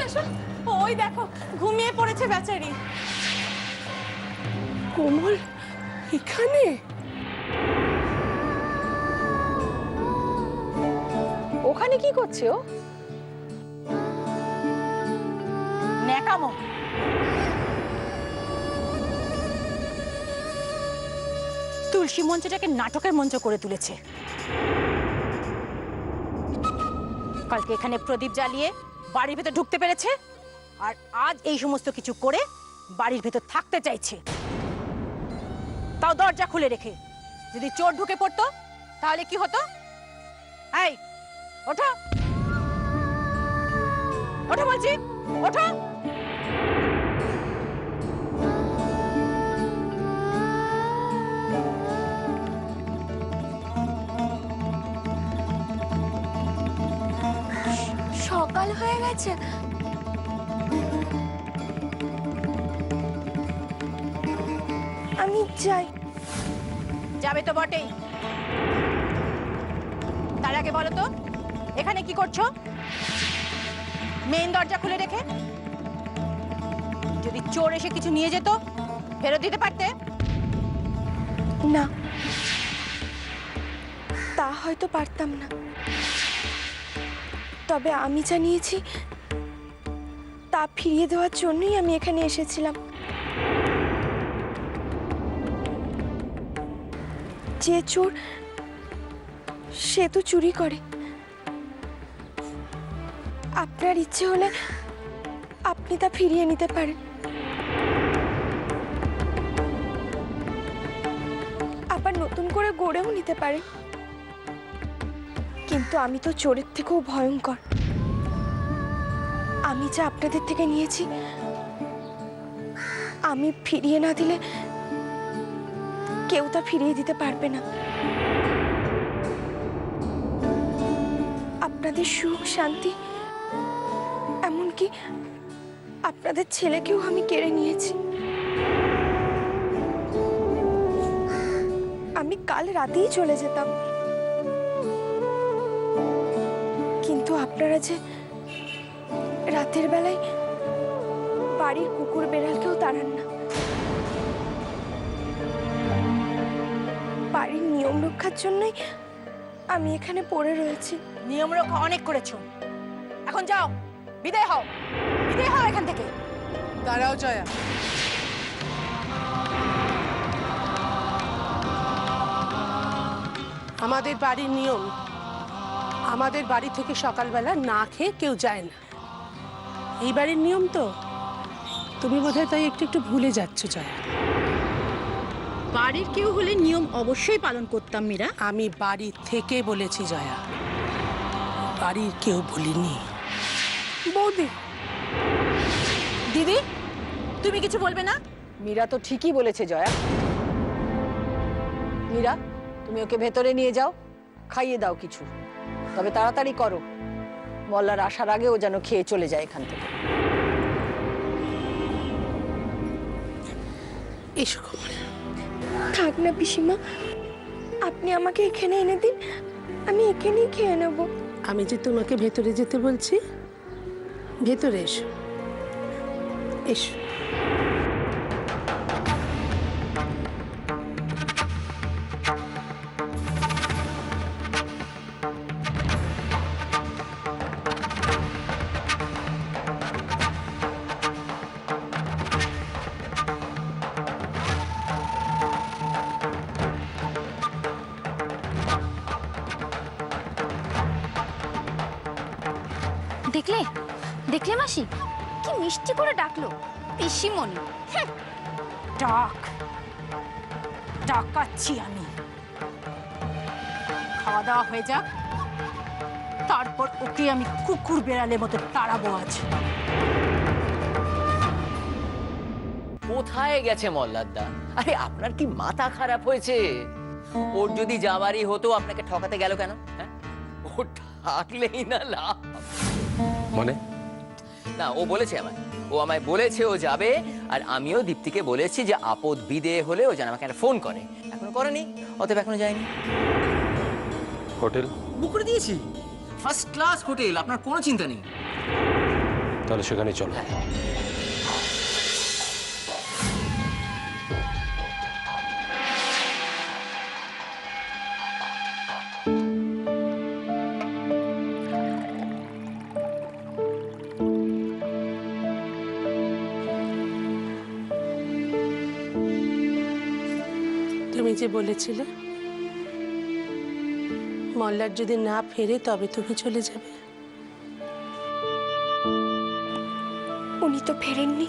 আসো। ওই দেখো ঘুমিয়ে পড়েছে বেচারি। কোমল এখানে? ওখানে কি করছে ও? ন্যাকামো। তুলসী মঞ্চটাকে নাটকের মঞ্চ করে তুলেছে। কালকে এখানে প্রদীপ জ্বালিয়ে বাড়ির ভেতর ঢুকতে পেরেছে, আর আজ এই সমস্ত কিছু করে বাড়ির ভেতর থাকতে চাইছে, তাও দরজা খুলে রেখে। যদি চোর ঢুকে পড়তো তাহলে কি হতো? এই ওঠো, ওঠো বলছি, ওঠো। সকাল হয়ে গেছে। আমি যাই। যাবে তো বটেই। তার আগে বলো তো এখানে কি করছো? মেইন দরজা খুলে রেখে। যদি চোর এসে কিছু নিয়ে যেত ফেরত দিতে পারতে। না, তা হয়তো পারতাম না, তবে আমি যা নিয়েছি তা ফিরিয়ে দেওয়ার জন্যই আমি এখানে এসেছিলাম। যে চোর সে তো চুরি করে। আপনার ইচ্ছে হলে আপনি তা ফিরিয়ে নিতে পারেন। আবার নতুন করে গড়েও নিতে পারেন। কিন্তু আমি তো চোরের থেকেও ভয়ঙ্কর। আমি যা আপনাদের থেকে নিয়েছি আমি ফিরিয়ে না দিলে কেউ তা ফিরিয়ে দিতে পারবে না। আপনাদের সুখ শান্তি, এমনকি আপনাদের ছেলেকেও আমি কেড়ে নিয়েছি। আমি কাল রাতেই চলে যেতাম, কিন্তু আপনারা যে রাতের বেলায় বাড়ির কুকুর বেড়ালকেও তাড়ান না। বাড়ির নিয়ম রক্ষার জন্যই আমি এখানে পড়ে রয়েছি। নিয়ম রক্ষা অনেক করেছো, এখন যাও, বিদায় হও, বিদায় হও এখান থেকে। দাঁড়াও জয়া, আমাদের বাড়ির নিয়ম, আমাদের বাড়ি থেকে সকালবেলা না খেয়ে কেউ যায় না। এই বাড়ির নিয়ম তো তুমি বোধহয় তাই একটু একটু ভুলে যাচ্ছ জয়া। বাড়ির কেউ হলে নিয়ম অবশ্যই পালন করতাম মীরা। আমি বাড়ি থেকে বলেছি জয়া, বাড়ির কেউ বলিনি। বৌদি, দিদি তুমি কিছু বলবে না? মীরা তো ঠিকই বলেছে জয়া। মীরা, তুমি ওকে ভেতরে নিয়ে যাও, খাইয়ে দাও কিছু, তবে তাড়াতাড়ি করো। মল্লার আসার আগে ও যেন খেয়ে চলে যায় এখান থেকে। এসো কোমল। থাক না পিসিমা, আপনি আমাকে এখানে এনে দিন, আমি এখানেই খেয়ে নেব। আমি যে তোমাকে ভেতরে যেতে বলছি, ভেতরে এসো, এসো। দেখলে দেখলে মাসি, কি মিষ্টি করে ডাকলো পিসিমণি। ডাক ডাকাচ্ছি আমি। খাওয়া দাওয়া হয়ে যাক, তারপর ওকে আমি কুকুর বেড়ালের মতো তাড়াবো আজ। কোথায় গেছে মল্লারদা? আরে আপনার কি মাথা খারাপ হয়েছে? ওর যদি যাওয়ারই হতো আপনাকে ঠকাতে গেল কেন? হ্যাঁ, ও থাকলেই না লাভ। মানে? না, ও বলেছে ও আমায় বলেছে ও যাবে, আর আমিও দীপ্তিকে বলেছি যে আপদ বিদে হলে ও যেন আমাকে একটা ফোন করে। এখনো করেনি, অতএব এখনো যায়নি। হোটেল বুক করে দিয়েছি, ফার্স্ট ক্লাস হোটেল, আপনার কোনো চিন্তা নেই। তাহলে সেখানে চলো। তুমি যে বলেছিলে মল্লার যদি না ফেরে তবে তুমি চলে যাবে। উনি তো ফেরেননি।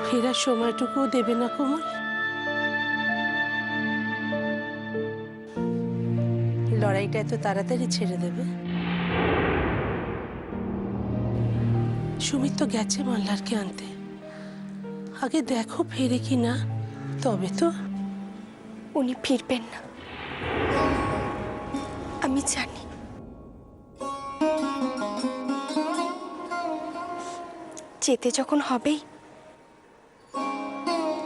ফেরার সময়টুকুও দেবে না কোমল? লড়াইটা এত তাড়াতাড়ি ছেড়ে দেবে? সুমিত তো গেছে মল্লারকে আনতে, আগে দেখো ফেরে কি না, তবে তো। উনি ফিরবেন না, আমি জানি। যেতে যখন হবেই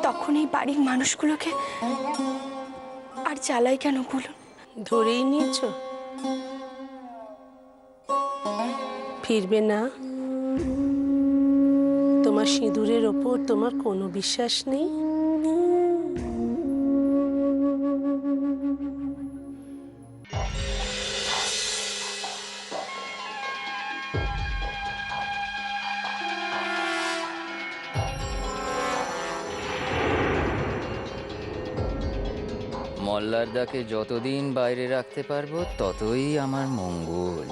তখন এই বাড়ির মানুষগুলোকে আর জ্বালাই কেন বলুন? ধরেই নিয়েছো ফিরবে না? তোমার সিঁদুরের ওপর তোমার কোনো বিশ্বাস নেই? মল্লারদাকে যতদিন বাইরে রাখতে পারবো ততই আমার মঙ্গল।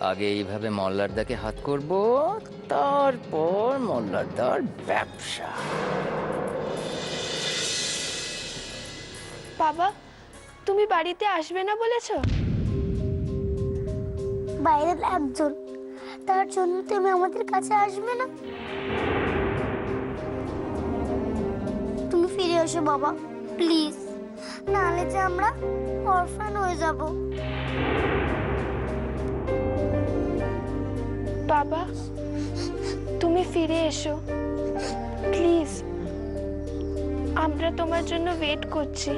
আগে এইভাবে মল্লারদাকে হাত করব, তারপর মল্লারদার ব্যবসা। বাবা, তুমি বাড়িতে আসবে না বলেছো? বাইরের একজন, তার জন্য তুমি আমাদের কাছে আসবে না? তুমি ফিরে এসো বাবা, প্লিজ, নাহলে যে আমরা অরফান হয়ে যাব। বাবা, তুমি ফিরে এসো প্লিজ, আমরা তোমার জন্য ওয়েট করছি।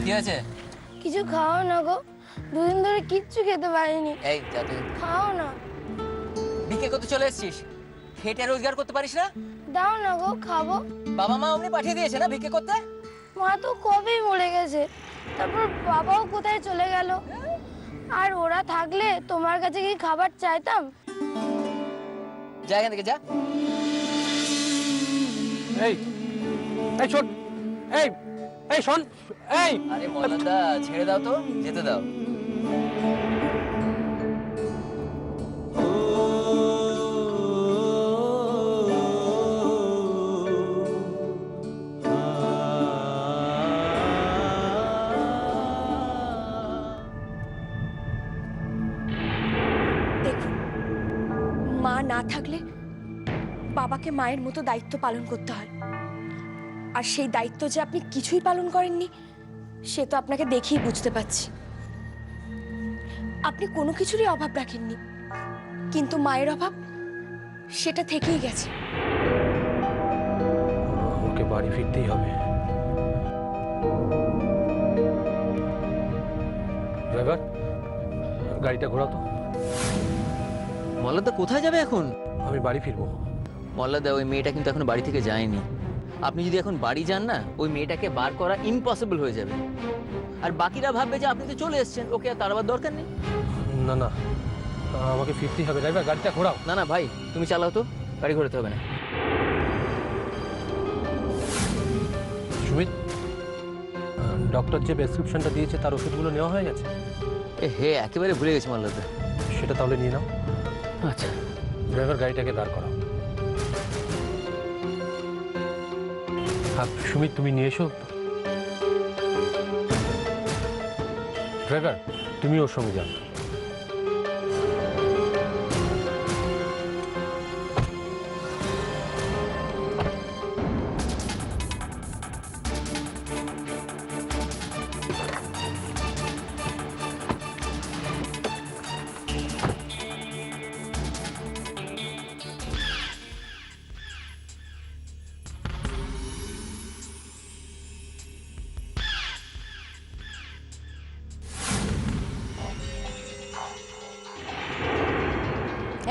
কি আছে? কিছু খাও না গো, দুদিন ধরে কিচ্ছু খেতে পারিনি। এই যা তুই খাও না। বিকে করতে চলে এসেছিস, খেটে রোজগার করতে পারিস না? দাও না গো, খাবো। বাবা মা অমনি পাঠিয়ে দিয়েছে না ভিক্ষে করতে? মা তো কবেই মরে গেছে, তারপর বাবাও কোথায় চলে গেল। আর ওরা থাকলে তোমার কাছে কি খাবার চাইতাম? যা এখান থেকে যা। এই এই শোন, এই এই শোন, এই আরে মল্লারদা ছেড়ে দাও তো, যেতে দাও। দেখুন, মা না থাকলে বাবাকে মায়ের মতো দায়িত্ব পালন করতে হয়, আর সেই দায়িত্ব যে আপনি কিছুই পালন করেননি সে তো আপনাকে দেখেই বুঝতে পারছি। আপনি কোনো কিছুরই অভাব রাখেননি, কিন্তু মায়ের অভাব সেটা থেকেই গেছে। আমাকে বাড়ি ফিরতেই হবে। ড্রাইভার, গাড়িটা ঘোরাও তো। মল্লারদা কোথায় যাবে এখন? আমি বাড়ি ফিরবো। মল্লারদা ওই মেয়েটা কিন্তু এখন বাড়ি থেকে যায়নি। আপনি যদি এখন বাড়ি যান না, ওই মেয়েটাকে বার করা ইম্পসিবল হয়ে যাবে। আর বাকিরা ভাববে যে আপনি তো চলে এসেছেন, ওকে আর তাড়াবার দরকার নেই। না না, আমাকে ফিরতেই হবে। ড্রাইভার, গাড়িটা ঘোরাও। না না ভাই, তুমি চালাও তো, গাড়ি ঘোরাতে হবে না। সুমিত, ডক্টর যে প্রেসক্রিপশনটা দিয়েছে তার ওষুধগুলো নেওয়া হয়ে গেছে? এ হে, একেবারে ভুলে গেছি মল্লারদা। সেটা তাহলে নিয়ে নাও। আচ্ছা ড্রাইভার, গাড়িটাকে দাঁড় করাও। সুমিত, তুমি নিয়ে এসো। ড্রাইভার, তুমি ওর সঙ্গে যাও।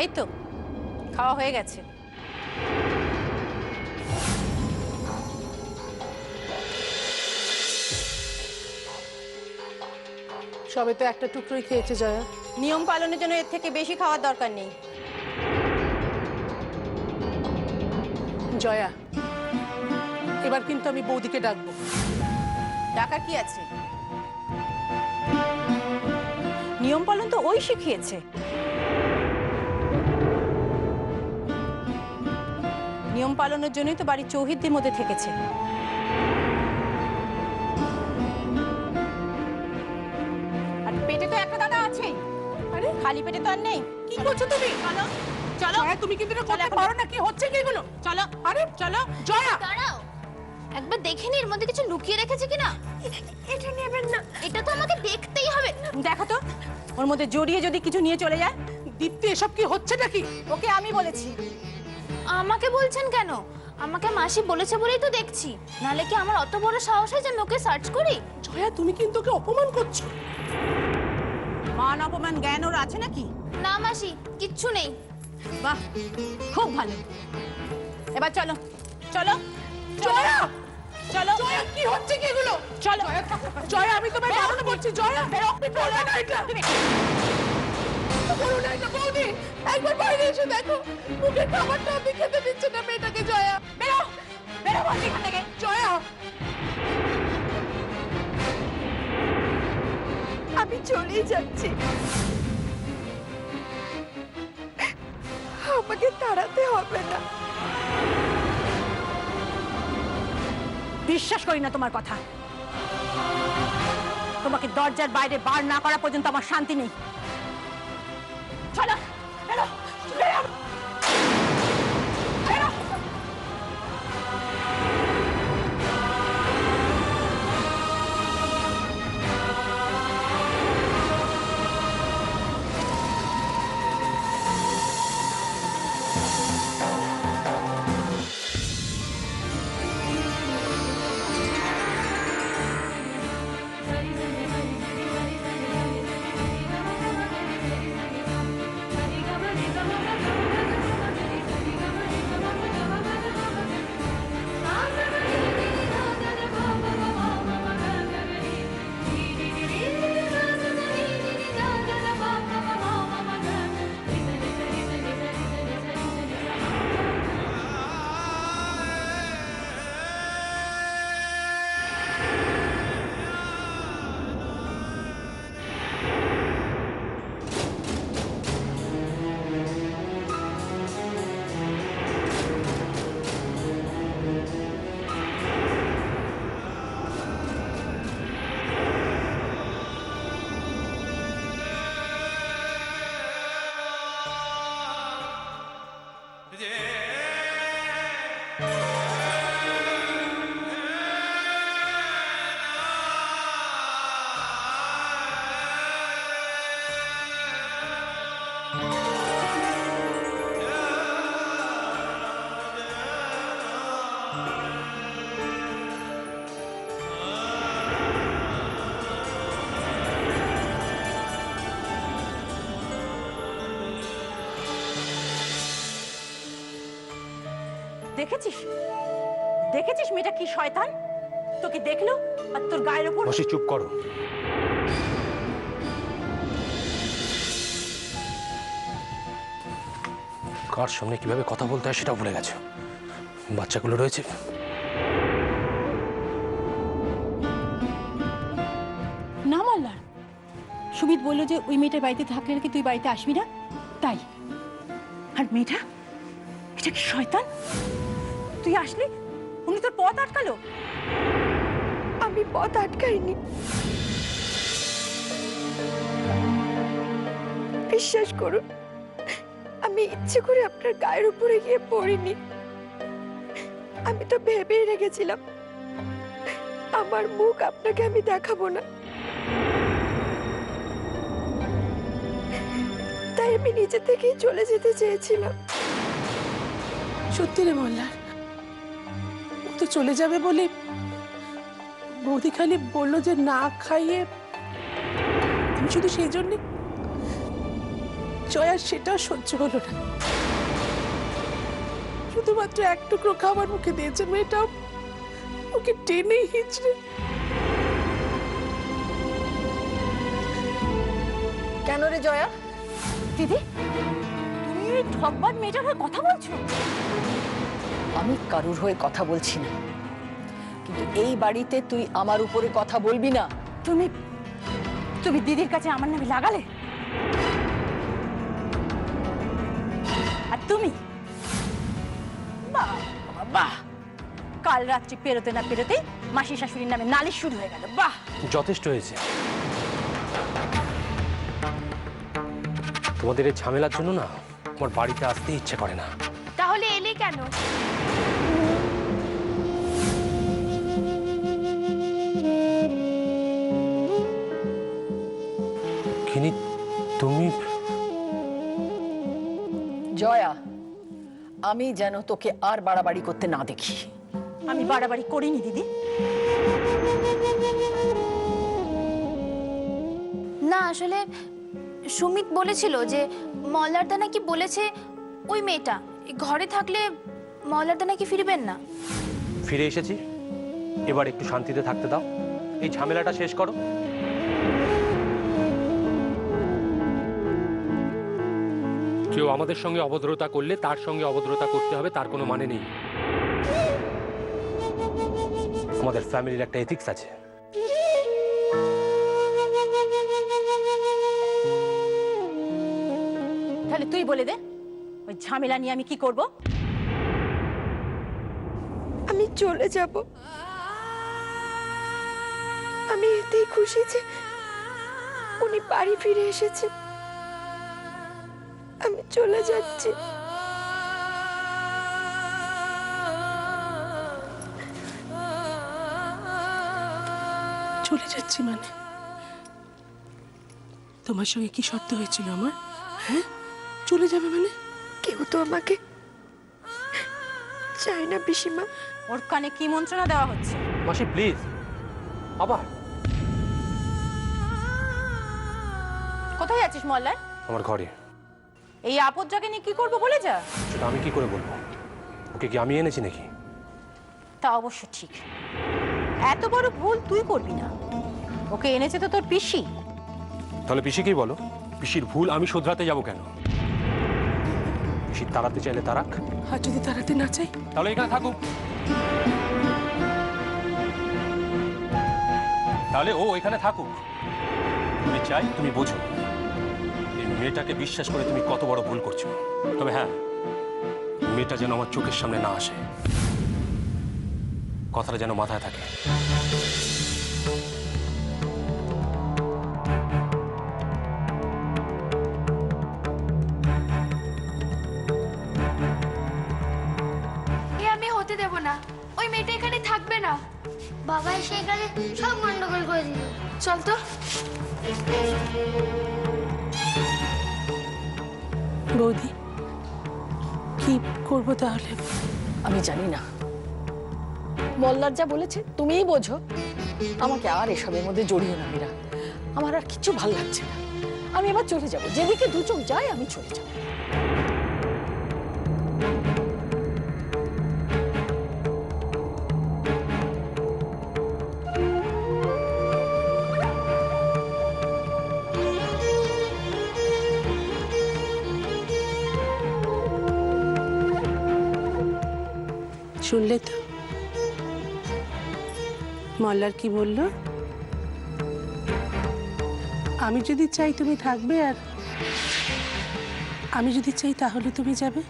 এই তো খাওয়া হয়ে গেছে। সবে তো একটা টুকরোই খেয়েছে জয়া। নিয়ম পালনের জন্য এর থেকে বেশি খাওয়ার দরকার নেই। জয়া, এবার কিন্তু আমি বৌদিকে ডাকবো। ডাকার কি আছে? নিয়ম পালন তো ওই শিখিয়েছে। নিয়ম পালনের জন্যই তো বাড়ির চৌহিদ্দির মধ্যে থেকেছে। আর পেটে তো একটা দানা আছেই। আরে খালি পেটে তো আর নেই। কি করছো তুমি? চলো চলো। জয়া, তুমি কিন্তু এটা করতে পারো না। কি হচ্ছে কি এগুলো? চলো আরে চলো। জয়া, দাঁড়াও, একবার দেখে নি এর মধ্যে কিছু লুকিয়ে রেখেছে কিনা। এটা নেবেন না, এটা তো আমাকে দেখতেই হবে। দেখো তো ওর মধ্যে জড়িয়ে যদি কিছু নিয়ে চলে যায়। দীপ্তি, এসব কি হচ্ছেটা কি? ওকে আমি বলেছি। আমাকে বলছেন কেন? আমাকে মাসি বলেছে বলেই তো দেখছি, নালে কি আমার অত বড় সাহস হয় যে আমি ওকে সার্চ করি? জয়া, তুমি কিন্তু ওকে অপমান করছো। মান অপমান জ্ঞান ওর আছে নাকি? না মাসি, কিচ্ছু নেই। বাহ, খুব ভালো। এবার চলো চলো জয়া, চলো। জয়া, কি হচ্ছে কি এগুলো? চলো জয়া, আমি তোমায় বারণ করছি। জয়া, করবে না এটা। করো না এটা বৌদি। একবার বাইরে এসে দেখো, মুখের খাবারটা আপনি খেতে দিচ্ছে না মেয়েটাকে। জয়া, বেরো বেরো বলছি এখান থেকে। জয়া, আমি চলেই যাচ্ছি, আমাকে তাড়াতে হবে না। বিশ্বাস করি না তোমার কথা। তোমাকে দরজার বাইরে বার না করা পর্যন্ত আমার শান্তি নেই। চলো বেরো বেরো বেরো। দেখেছিস দেখেছিস মেয়েটা কি শয়তান? তোকে দেখলো আর তোর গায়ের উপর। মাসি চুপ করো। কার সামনে কিভাবে কথা বলতে হয় সেটাও ভুলে গেছো। বাচ্চাগুলো রয়েছে। না মাল্লার, সুমিত বললো যে ওই মেয়েটার বাড়িতে থাকলে নাকি তুই বাড়িতে আসবি না, তাই। আর মেয়েটা এটা কি শয়তান? তুই আসলি উনি তোর পথ আটকালো। আমি পথ আটকাইনি, বিশ্বাস করুন, আমি ইচ্ছে করে আপনার গায়ের উপরে গিয়ে পড়িনি। আমি তো ভেবেই রেখেছিলাম আমার মুখ আপনাকে আমি দেখাবো না, তাই আমি নিজে থেকেই চলে যেতে চেয়েছিলাম। সত্যি রে মোল্লার, ও তো চলে যাবে বলে বৌদি খালি বললো যে না খাইয়ে। আমি শুধু সেই জন্যে জয়ার সেটাও সহ্য হলো না। শুধুমাত্র এক টুকরো খাবার মুখে দিয়েছে, মেয়েটাও ওকে টেনে হিঁচড়ে। কেন রে জয়া? দিদি, তুমি ওই ঠকবাজ মেয়েটার হয়ে কথা বলছো? আমি কারুর হয়ে কথা বলছি না, কিন্তু এই বাড়িতে তুই আমার উপরে কথা বলবি না। তুমি তুমি দিদির কাছে আমার নামে লাগালে, আর তুমি বাহ বাহ, বাহ, কাল রাত্রি পেরোতে না পেরোতেই মাসি শাশুড়ির নামে নালিশ শুরু হয়ে গেল। বাহ, যথেষ্ট হয়েছে। তোমাদের এই ঝামেলার জন্য না আমার বাড়িতে আসতে ইচ্ছে করে না। তাহলে এলে কেন? কিনি, তুমি জয়া, আমি যেন তোকে আর বাড়াবাড়ি করতে না দেখি। আমি বাড়াবাড়ি করিনি দিদি। না, আসলে সুমিত বলেছিল যে মল্লারদা নাকি বলেছে ওই মেয়েটা ঘরে থাকলে মল্লারদা নাকি ফিরবেন না। ফিরে এসেছি, এবার একটু শান্তিতে থাকতে দাও, এই ঝামেলাটা শেষ করো। কেউ আমাদের সঙ্গে অভদ্রতা করলে তার সঙ্গে অভদ্রতা করতে হবে, তার কোনো মানে নেই। আমাদের ফ্যামিলির একটা এথিক্স আছে। তাহলে তুই বলে দে, ওই ঝামেলা নিয়ে আমি কি করব? আমি চলে যাব। আমি এতেই খুশি যে উনি বাড়ি ফিরে এসেছে। আমি চলে যাচ্ছি। চলে যাচ্ছি মানে? তোমার সঙ্গে কি শর্ত হয়েছিল আমার? হ্যাঁ, চলে যাবে মানে? কেউ তো আমাকে চায় না পিসিমা। ওর কানে কি মন্ত্রণা দেওয়া হচ্ছে? মাসি প্লিজ, আবার কোথায় যাচ্ছিস মল্লার? আমার ঘরে। এই আপদটাকে নিয়ে কি করবো বলে যা। সেটা আমি কি করে বলবো? ওকে কি আমি এনেছি নাকি? তা অবশ্য ঠিক, এত বড় ভুল তুই করবি না। ওকে এনেছে তো তোর পিসি। তাহলে পিসিকেই বলো, পিসির ভুল আমি শোধরাতে যাব কেন? পিসি তাড়াতে চাইলে তারাক, আর যদি তাড়াতে না চাই? তাহলে এখানে থাকুক। তাহলে ও এখানে থাকুক। তুমি চাই, তুমি বোঝো এই মেয়েটাকে বিশ্বাস করে তুমি কত বড় ভুল করছো। তবে হ্যাঁ, মেয়েটা যেন আমার চোখের সামনে না আসে, কথাটা যেন মাথায় থাকে। এ আমি হতে দেব না। ওই মেয়েটা এখানে থাকবে না। বাবা এসে এখানে সব গন্ডগোল করে দিল। চল তো। বৌদি, কি করবো তাহলে? আমি জানি না, মল্লার যা বলেছে তুমিই বোঝো। আমাকে আর এসবের মধ্যে জড়িয়ে না মীরা, আমার আর কিছু ভাল লাগছে না। আমি এবার চলে যাব, যেদিকে দু চোখ যায় আমি চলে যাব। শুনলে তো মল্লার কি বলল? আমি যদি চাই তুমি থাকবে, আর আমি যদি চাই তাহলে তুমি যাবে।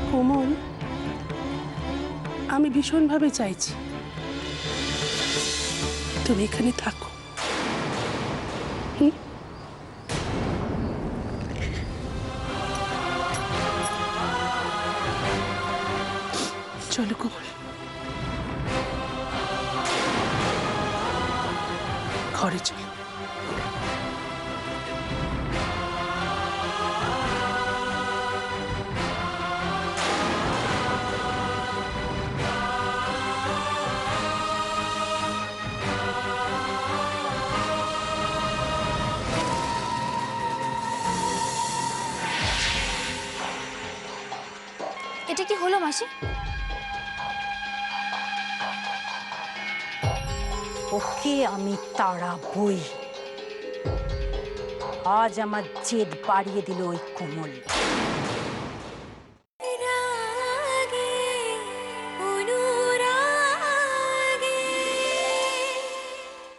কোমল, আমি ভীষণভাবে চাইছি তুমি এখানে থাকো। চলো কোমল, ঘরে চলো। এটা কি হলো মাসি? ওকে আমি তাড়াবই। আজ আমার জেদ বাড়িয়ে দিল ওই কোমল।